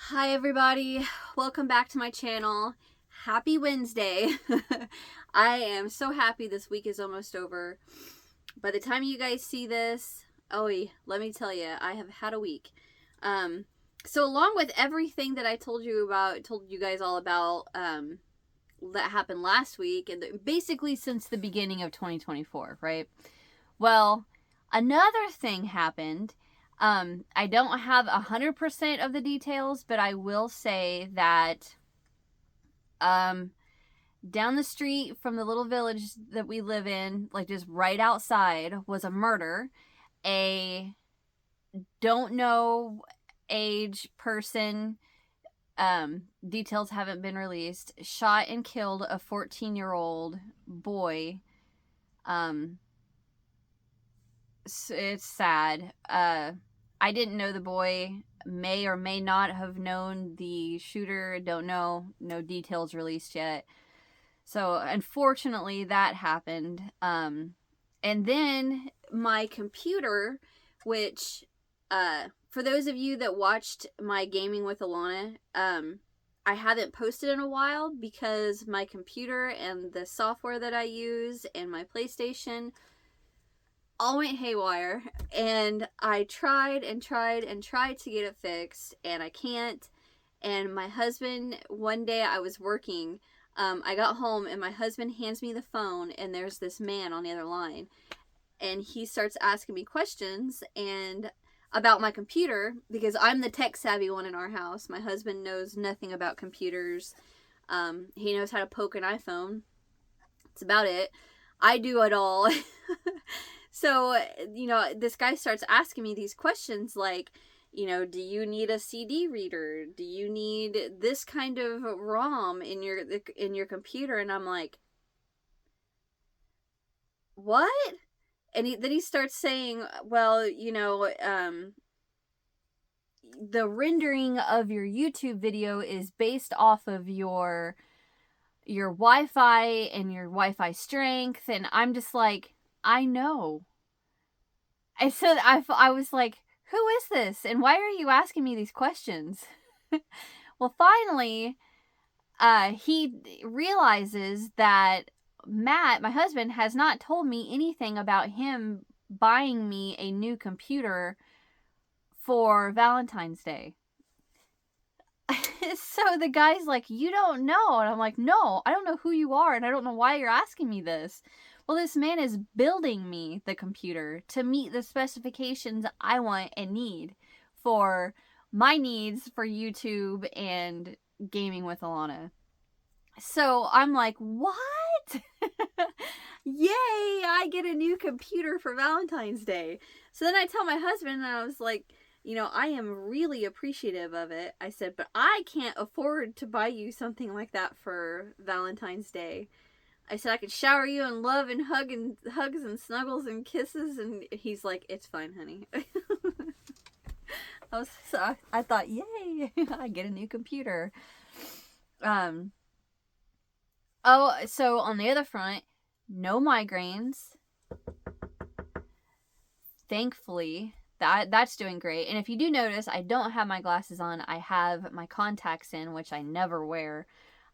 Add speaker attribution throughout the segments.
Speaker 1: Hi everybody, welcome back to my channel. Happy Wednesday. I am so happy this week is almost over. By the time you guys see this, let me tell you, I have had a week. So along with everything that I told you guys all about, that happened last week, and basically since the beginning of 2024, right? Well, another thing happened. I don't have 100% of the details, but I will say that down the street from the little village that we live in, like just right outside, was a murder. A don't know age person, details haven't been released, shot and killed a 14-year-old boy. It's sad. I didn't know the boy, may or may not have known the shooter. Don't know. No details released yet. So unfortunately that happened. And then my computer, which for those of you that watched my Gaming with Alana, I haven't posted in a while because my computer and the software that I use and my PlayStation all went haywire, and I tried and tried and tried to get it fixed, and I can't. And my husband, one day I was working, I got home and my husband hands me the phone, and there's this man on the other line, and he starts asking me questions and about my computer, because I'm the tech savvy one in our house. My husband knows nothing about computers. He knows how to poke an iPhone. That's about it. I do it all. So, this guy starts asking me these questions like, do you need a CD reader? Do you need this kind of ROM in your computer? And I'm like, what? And then he starts saying, well, the rendering of your YouTube video is based off of your Wi-Fi and your Wi-Fi strength. And I'm just like, I know. And so I was like, who is this? And why are you asking me these questions? Well, finally, he realizes that Matt, my husband, has not told me anything about him buying me a new computer for Valentine's Day. So the guy's like, you don't know. And I'm like, no, I don't know who you are, and I don't know why you're asking me this. Well, this man is building me the computer to meet the specifications I want and need for my needs for YouTube and Gaming with Alana. So I'm like, what? Yay, I get a new computer for Valentine's Day. So then I tell my husband, and I was like, I am really appreciative of it. I said, but I can't afford to buy you something like that for Valentine's Day. I said I could shower you in love and hugs and snuggles and kisses, and he's like, it's fine, honey. I thought, yay, I get a new computer. So on the other front, no migraines. Thankfully, that's doing great. And if you do notice, I don't have my glasses on. I have my contacts in, which I never wear.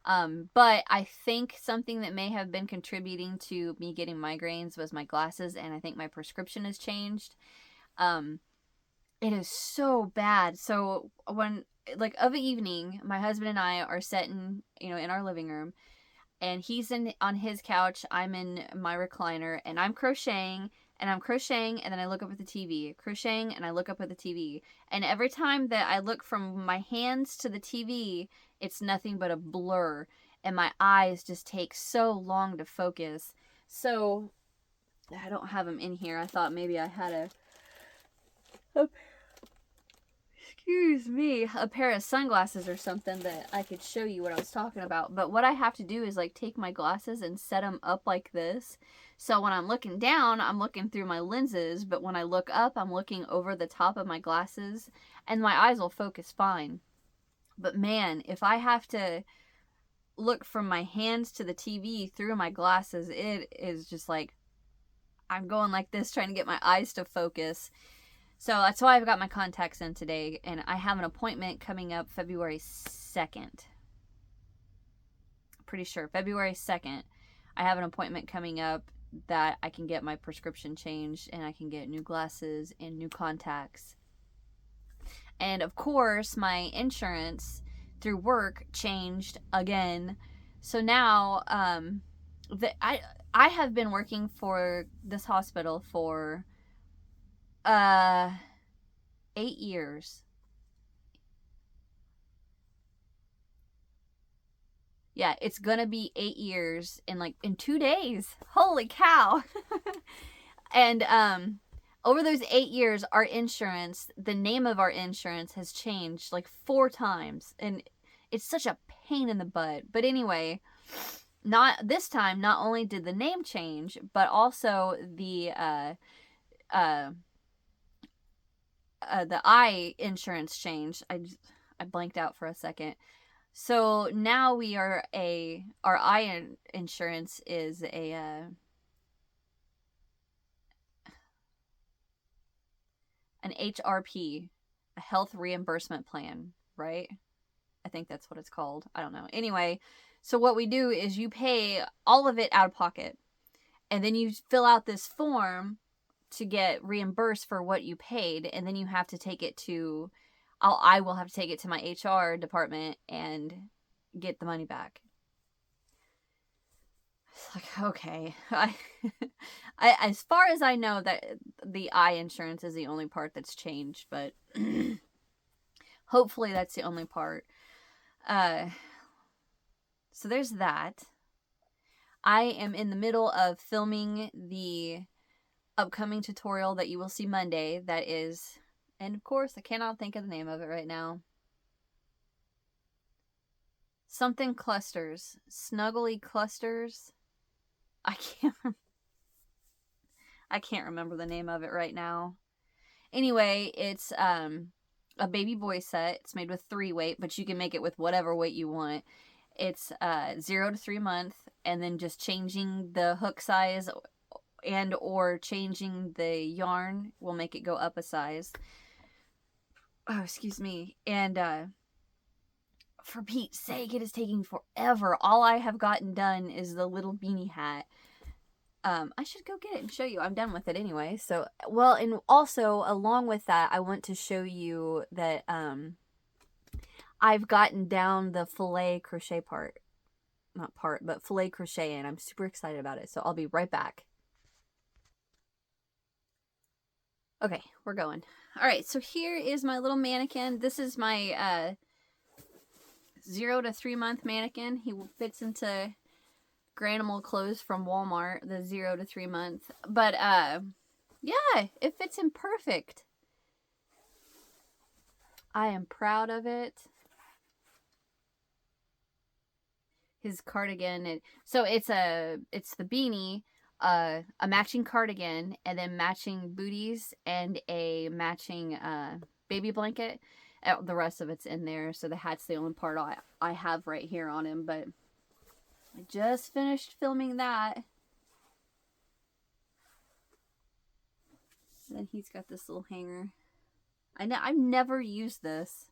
Speaker 1: But I think something that may have been contributing to me getting migraines was my glasses, and I think my prescription has changed. It is so bad. So when, like, of an evening, my husband and I are sitting, in our living room, and he's on his couch, I'm in my recliner, and I'm crocheting, and then I look up at the TV, crocheting, and I look up at the TV. And every time that I look from my hands to the TV, it's nothing but a blur, and my eyes just take so long to focus. So I don't have them in here. I thought maybe I had a pair of sunglasses or something that I could show you what I was talking about. But what I have to do is like take my glasses and set them up like this. So when I'm looking down, I'm looking through my lenses, but when I look up, I'm looking over the top of my glasses, and my eyes will focus fine. But man, if I have to look from my hands to the TV through my glasses, it is just like I'm going like this trying to get my eyes to focus. So that's why I've got my contacts in today, and I have an appointment coming up February 2nd. Pretty sure February 2nd. I have an appointment coming up that I can get my prescription changed, and I can get new glasses and new contacts. And of course, my insurance through work changed again. So now, I have been working for this hospital for 8 years. Yeah, it's gonna be 8 years in 2 days. Holy cow. And over those 8 years, our insurance, the name of our insurance has changed like 4 times, and it's such a pain in the butt. But anyway, not this time. Not only did the name change, but also the eye insurance changed. I blanked out for a second. So now our eye insurance is an HRP, a health reimbursement plan, right? I think that's what it's called. I don't know. Anyway, so what we do is you pay all of it out of pocket, and then you fill out this form to get reimbursed for what you paid, and then you have to take it to I will have to take it to my HR department and get the money back. It's like, okay. As far as I know, that the eye insurance is the only part that's changed, but hopefully that's the only part. So there's that. I am in the middle of filming the upcoming tutorial that you will see Monday. That is, and of course, I cannot think of the name of it right now. Something clusters. Snuggly clusters. I can't remember the name of it right now. Anyway, it's a baby boy set. It's made with 3 weight, but you can make it with whatever weight you want. It's 0 to 3 month, and then just changing the hook size and or changing the yarn will make it go up a size. Oh, excuse me. And for Pete's sake, it is taking forever. All I have gotten done is the little beanie hat. I should go get it and show you. I'm done with it anyway. So, well, and also along with that, I want to show you that I've gotten down the filet crochet part. Not part, but filet crochet, and I'm super excited about it. So I'll be right back. Okay, we're going. All right, so here is my little mannequin. This is my 0 to 3 month mannequin. He fits into Granimal clothes from Walmart, the 0 to 3 month. But yeah, it fits him perfect. I am proud of it. His cardigan, so it's the beanie, a matching cardigan, and then matching booties and a matching baby blanket. The rest of it's in there, so the hat's the only part I have right here on him, but I just finished filming that. And then he's got this little hanger. I've never used this.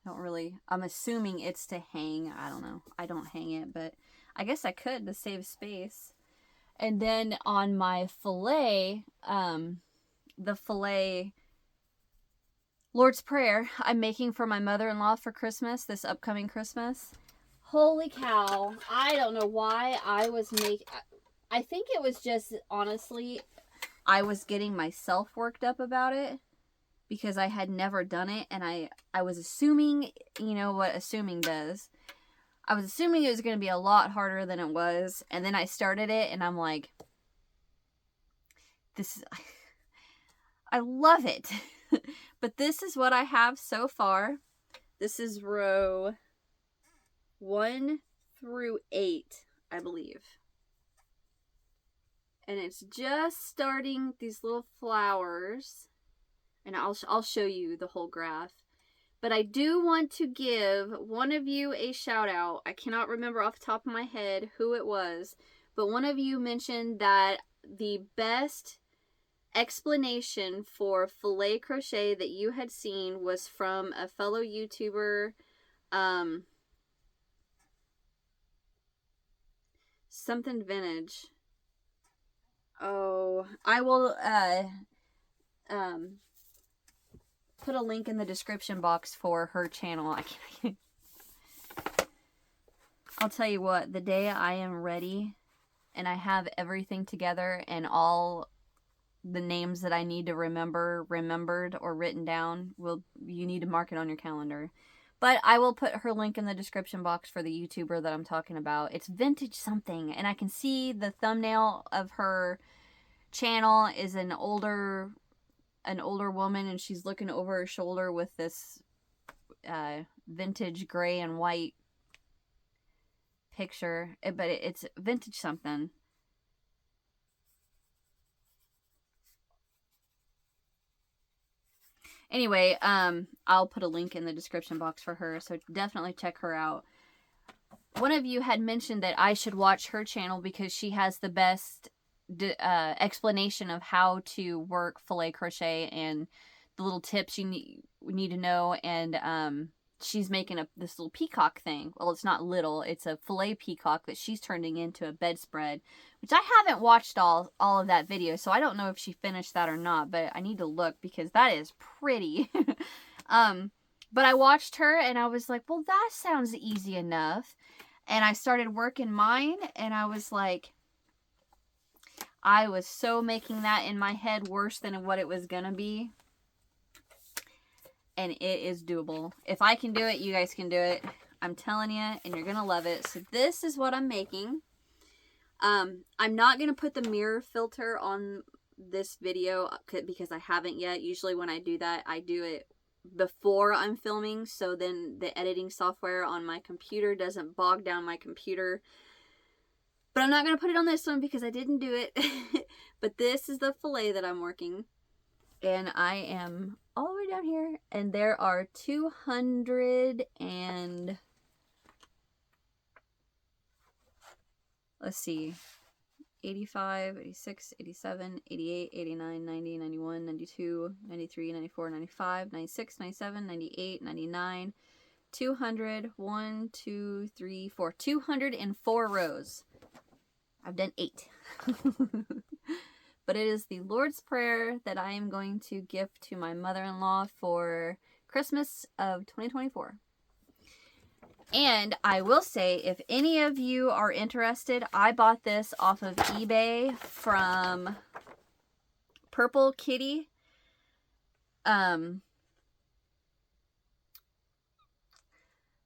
Speaker 1: I'm assuming it's to hang. I don't know. I don't hang it, but I guess I could to save space. And then on my filet, the filet Lord's Prayer I'm making for my mother-in-law for Christmas, this upcoming Christmas. Holy cow. I don't know why I think it was just, honestly, I was getting myself worked up about it because I had never done it, and I was assuming, you know what assuming does. I was assuming it was going to be a lot harder than it was, and then I started it, and I'm like, I love it. But this is what I have so far. This is row 1 through 8, I believe. And it's just starting these little flowers. And I'll show you the whole graph. But I do want to give one of you a shout out. I cannot remember off the top of my head who it was. But one of you mentioned that the best explanation for Filet Crochet that you had seen was from a fellow YouTuber, something vintage. Oh, I will put a link in the description box for her channel. I'll tell you what, the day I am ready and I have everything together and all the names that I need to remembered or written down, you need to mark it on your calendar. But I will put her link in the description box for the YouTuber that I'm talking about. It's vintage something, and I can see the thumbnail of her channel is an older woman, and she's looking over her shoulder with this vintage gray and white picture. But it's vintage something. Anyway, I'll put a link in the description box for her, so definitely check her out. One of you had mentioned that I should watch her channel because she has the best explanation of how to work filet crochet and the little tips you need to know. And she's making this little peacock thing. Well, it's not little, it's a filet peacock that she's turning into a bedspread, which I haven't watched all of that video, so I don't know if she finished that or not, but I need to look because that is pretty. But I watched her and I was like, well, that sounds easy enough. And I started working mine, and I was like, I was so making that in my head worse than what it was gonna be. And it is doable. If I can do it, you guys can do it. I'm telling you, and you're gonna love it. So this is what I'm making. I'm not gonna put the mirror filter on this video because I haven't yet. Usually when I do that, I do it before I'm filming, so then the editing software on my computer doesn't bog down my computer. But I'm not going to put it on this one because I didn't do it. But this is the fillet that I'm working. And I am all the way down here. And there are 200 and... let's see. 85, 86, 87, 88, 89, 90, 91, 92, 93, 94, 95, 96, 97, 98, 99, 200, 1, 2, 3, 4. 204 rows. I've done 8. But it is the Lord's Prayer that I am going to gift to my mother-in-law for Christmas of 2024. And I will say, if any of you are interested, I bought this off of eBay from Purple Kitty.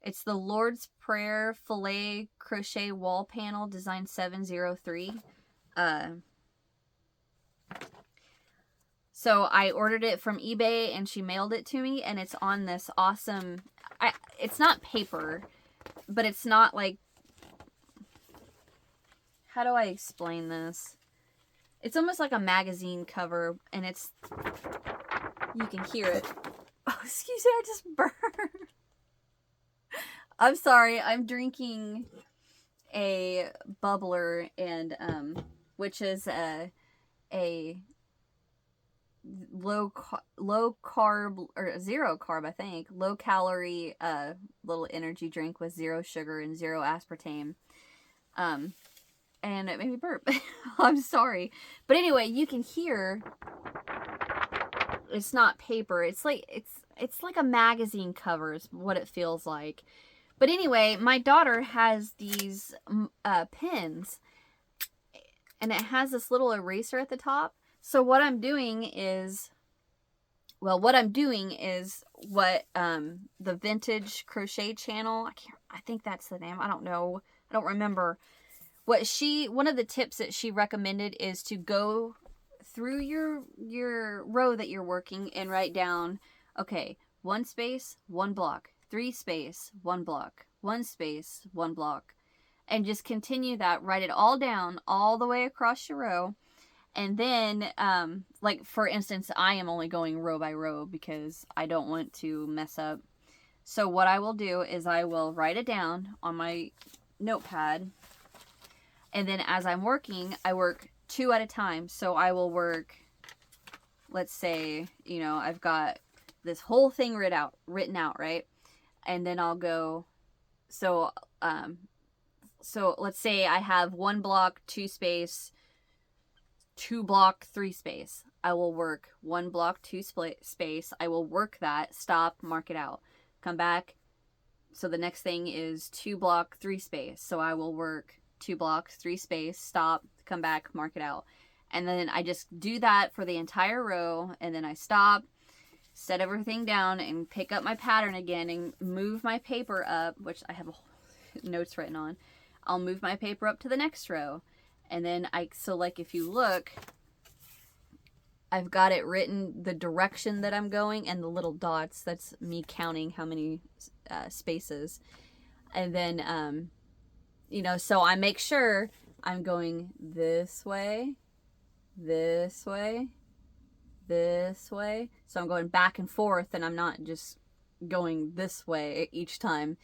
Speaker 1: It's the Lord's Prayer Filet Crochet Wall Panel, design 703. So I ordered it from eBay and she mailed it to me, and it's on this awesome... it's not paper, but it's not like... how do I explain this? It's almost like a magazine cover, and it's... you can hear it. Oh, excuse me, I just burned. I'm sorry, I'm drinking a bubbler, and which is a low carb or zero carb, I think, low calorie little energy drink with 0 sugar and 0 aspartame. And it made me burp. I'm sorry, but anyway, you can hear it's not paper. It's like a magazine cover is what it feels like. But anyway, my daughter has these pens, and it has this little eraser at the top. So what I'm doing is, what the Vintage Crochet channel, I think that's the name. I don't know. I don't remember. One of the tips that she recommended is to go through your row that you're working and write down, okay, 1 space, 1 block, 3 space, 1 block, 1 space, 1 block, and just continue that. Write it all down all the way across your row. And then, like, for instance, I am only going row by row because I don't want to mess up. So what I will do is I will write it down on my notepad. And then as I'm working, I work 2 at a time. So I will work let's say, you know, I've got this whole thing written out, right? And then I'll go, so let's say I have 1 block, 2 space, 2 block, 3 space. I will work 1 block, 2 space. I will work that, stop, mark it out, come back. So the next thing is 2 block, 3 space. So I will work 2 blocks, 3 space, stop, come back, mark it out. And then I just do that for the entire row, and then I stop, set everything down, and pick up my pattern again and move my paper up, which I have notes written on. I'll move my paper up to the next row. And then so like if you look, I've got it written, the direction that I'm going, and the little dots, that's me counting how many spaces. And then, you know, so I make sure I'm going this way, this way, this way. So I'm going back and forth, and I'm not just going this way each time.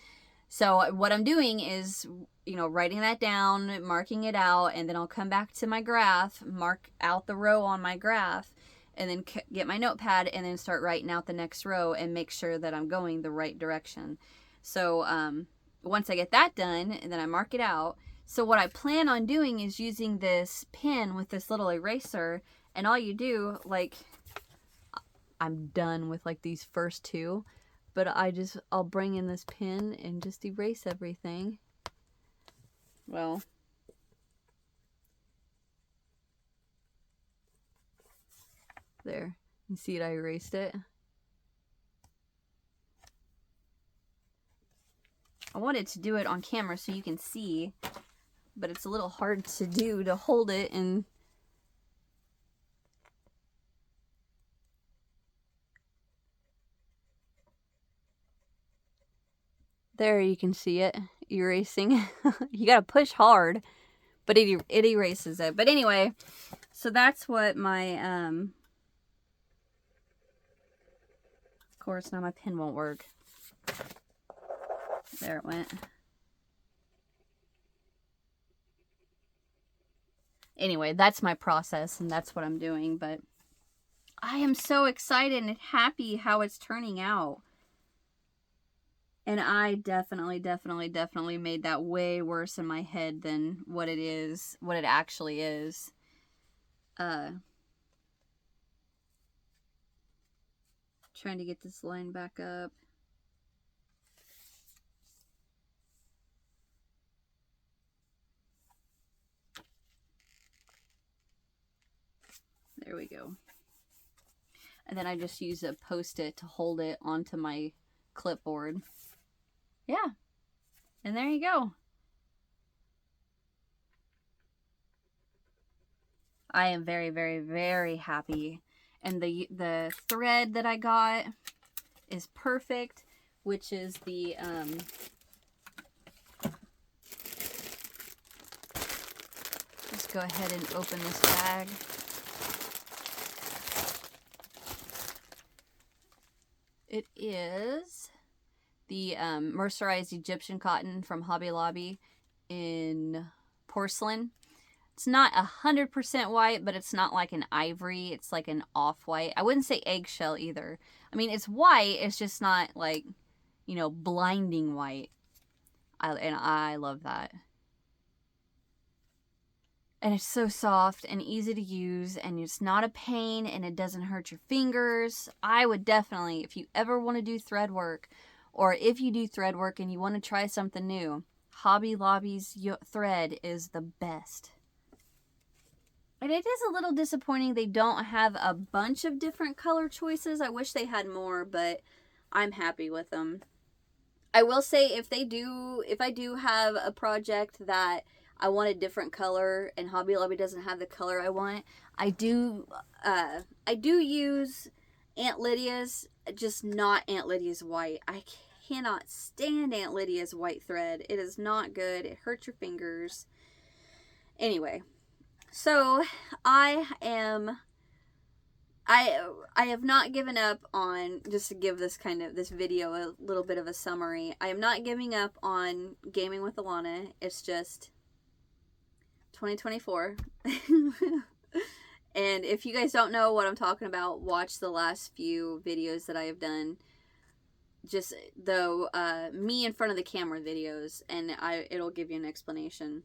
Speaker 1: So what I'm doing is, you know, writing that down, marking it out, and then I'll come back to my graph, mark out the row on my graph, and then get my notepad and then start writing out the next row and make sure that I'm going the right direction. So once I get that done, and then I mark it out. So what I plan on doing is using this pen with this little eraser, and all you do, like, I'm done with like these first 2, but I'll bring in this pen and just erase everything. Well, there, you see it, I erased it. I wanted to do it on camera so you can see, but it's a little hard to do, to hold it and there you can see it erasing. You gotta push hard, but it erases it. But anyway, so that's what my of course now my pen won't work. There it went. Anyway, that's my process, and that's what I'm doing. But I am so excited and happy how it's turning out. And I definitely made that way worse in my head than what it is, what it actually is. Trying to get this line back up. There we go. And then I just use a Post-it to hold it onto my clipboard. Yeah. And there you go. I am very happy. And the thread that I got is perfect, which is the let's go ahead and open this bag. It is the mercerized Egyptian cotton from Hobby Lobby in porcelain. It's not 100% white, but it's not like an ivory. It's like an off-white. I wouldn't say eggshell either. I mean, it's white. It's just not like, you know, blinding white. And I love that. And it's so soft and easy to use, and it's not a pain, and it doesn't hurt your fingers. I would definitely, if you ever want to do thread work, or if you do thread work and you want to try something new, Hobby Lobby's thread is the best. And it is a little disappointing they don't have a bunch of different color choices. I wish they had more, but I'm happy with them. I will say if I do have a project that I want a different color and Hobby Lobby doesn't have the color I want, I do use Aunt Lydia's, just not Aunt Lydia's white. I cannot stand Aunt Lydia's white thread. It is not good. It hurts your fingers. Anyway, so I have not given up on, just to give this video a little bit of a summary, I am not giving up on gaming with Alana. It's just 2024. And if you guys don't know what I'm talking about, watch the last few videos that I have done. Just the me in front of the camera videos, and it'll give you an explanation.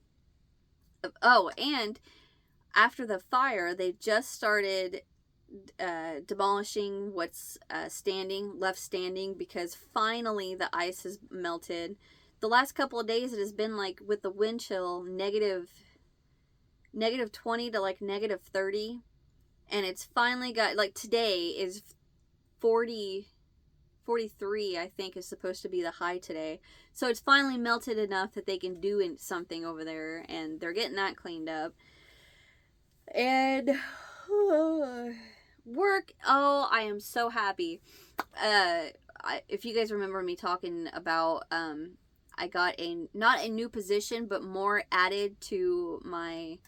Speaker 1: Oh, and after the fire, they just started demolishing what's left standing, because finally the ice has melted. The last couple of days it has been like, with the wind chill, negative 20 to like negative 30, and it's finally got, like, today is 43, I think, is supposed to be the high today. So it's finally melted enough that they can do something over there, and they're getting that cleaned up. And work, oh, I am so happy. If you guys remember me talking about, I got not a new position, but more added to my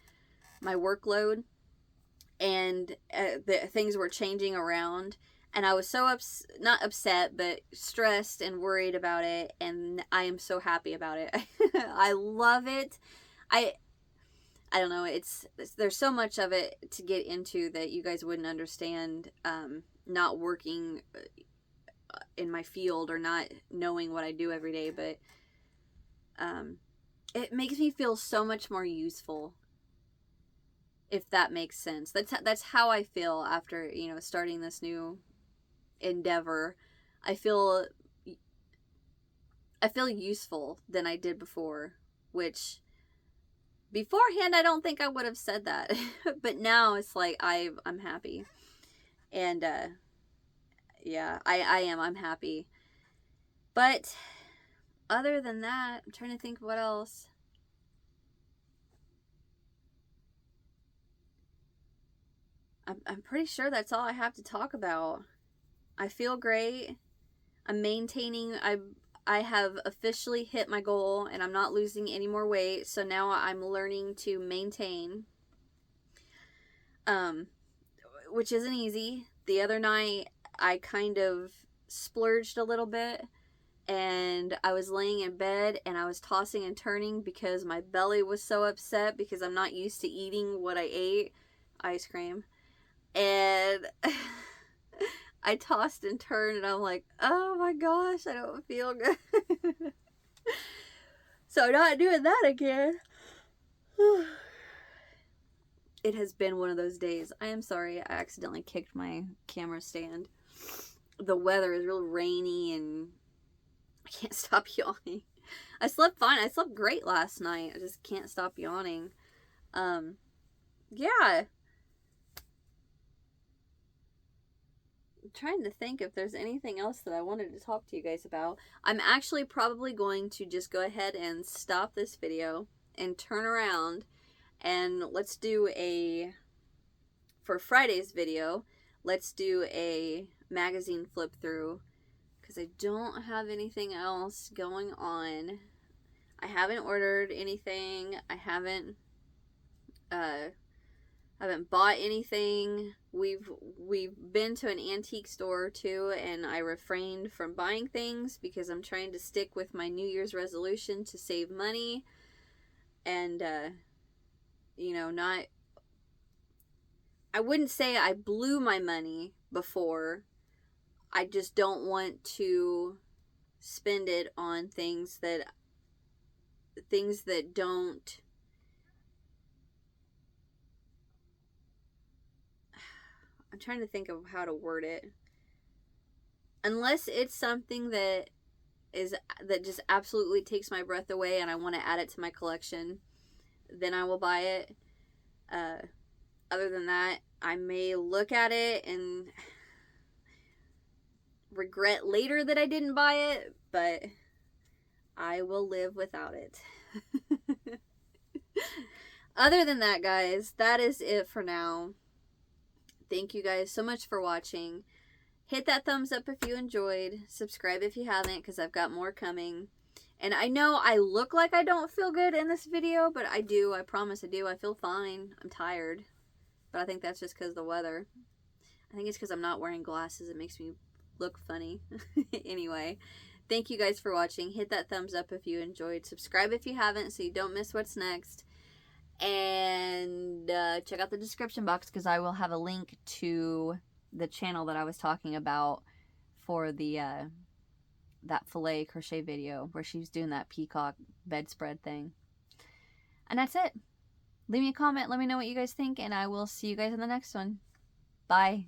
Speaker 1: workload, and the things were changing around, and I was so not upset, but stressed and worried about it, and I am so happy about it. I love it. I don't know, there's so much of it to get into that you guys wouldn't understand, not working in my field or not knowing what I do every day, but it makes me feel so much more useful, if that makes sense. That's how I feel after, starting this new endeavor. I feel useful than I did before, which beforehand I don't think I would have said that. But now it's like I'm happy. And yeah, I'm happy. But other than that, I'm trying to think what else. I'm pretty sure that's all I have to talk about. I feel great. I'm maintaining. I have officially hit my goal, and I'm not losing any more weight. So now I'm learning to maintain, which isn't easy. The other night I kind of splurged a little bit, and I was laying in bed and I was tossing and turning because my belly was so upset, because I'm not used to eating what I ate, ice cream. And I tossed and turned, and I'm like, oh my gosh, I don't feel good. So I'm not doing that again. It has been one of those days. I am sorry, I accidentally kicked my camera stand. The weather is real rainy, and I can't stop yawning. I slept fine. I slept great last night. I just can't stop yawning. Yeah. I'm trying to think if there's anything else that I wanted to talk to you guys about. I'm actually probably going to just go ahead and stop this video and turn around, and let's do for Friday's video, let's do a magazine flip through, because I don't have anything else going on. I haven't ordered anything. I haven't bought anything. We've been to an antique store or two, and I refrained from buying things because I'm trying to stick with my New Year's resolution to save money, and I wouldn't say I blew my money before. I just don't want to spend it on things that don't. I'm trying to think of how to word it. Unless it's something that just absolutely takes my breath away and I want to add it to my collection, then I will buy it. Other than that, I may look at it and regret later that I didn't buy it, but I will live without it. Other than that, guys, that is it for now. Thank you guys so much for watching. Hit that thumbs up if you enjoyed. Subscribe if you haven't, because I've got more coming. And I know I look like I don't feel good in this video, but I do. I promise I do. I feel fine. I'm tired. But I think that's just because of the weather. I think it's because I'm not wearing glasses. It makes me look funny. Anyway, thank you guys for watching. Hit that thumbs up if you enjoyed. Subscribe if you haven't, so you don't miss what's next. And check out the description box because I will have a link to the channel that I was talking about for the that Filet Crochet video where she was doing that peacock bedspread thing. And that's it. Leave me a comment. Let me know what you guys think, and I will see you guys in the next one. Bye.